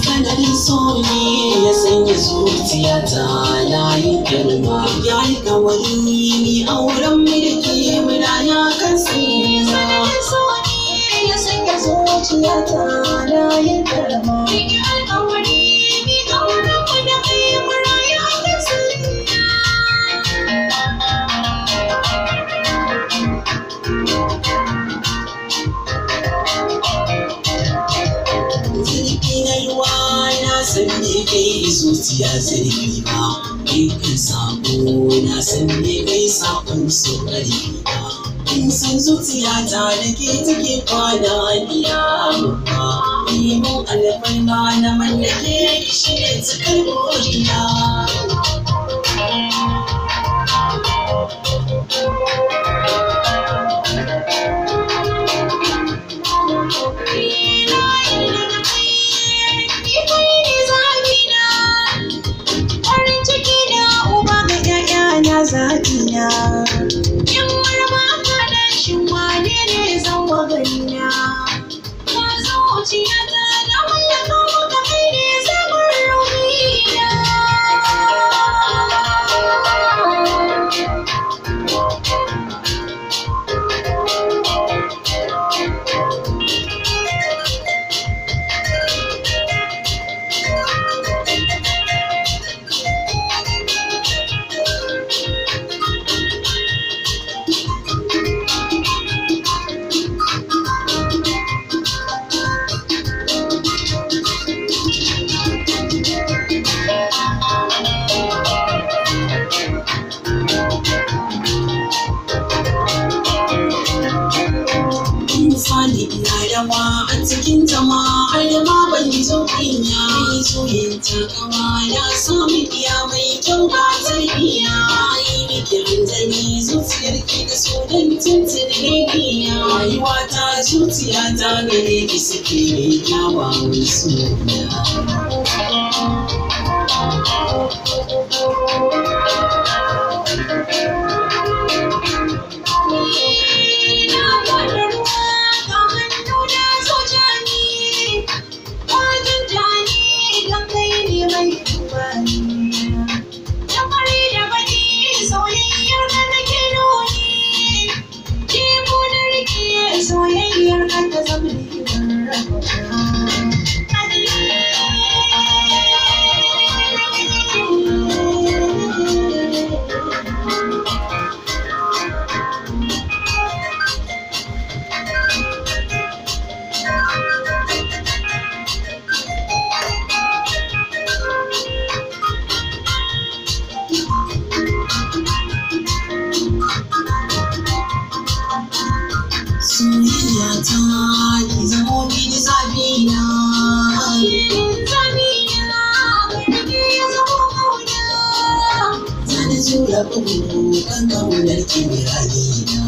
Sanadin so ne ya sanya zuciyata na yi girma. Ya yi kawari ni auren mu da ke muna ya kan sanya. Sanadin so ne ya sanya zuciyata na yi girma. Yi alƙawari ni auren mu da ke muna ya kan sanya. Zirfi na ruwa na san me kai zuciya zirfi ba. Dukkan sako na san me kai sakon so ƙarfi ba. In san zuciyata da ke take kwana biya ba. Yi mun alfarma na mallake shi ne cikar burina. Zaɓina in marma ka da shi wane ne zan wa ganina ka zuciyata na mallaka maka kai ne zaman ruhina. Misali ina rawa a cikin jama'a da ma ban jin kunya. Mai soyin takawa ya sami iya mai kyau ba tarbiya. Yi miki hanzari zuciyar ki da so don tuntuni biya. Rayuwa ta zuciya ta gare ki suke mai kyawawan suna. Soyayyar ka ta zama ribar Soyayya ta ki zamo mini zabina. zabina gargaɗi ya zama ƙauna. Zan jura bugu kan ƙaunar ki mai rayina.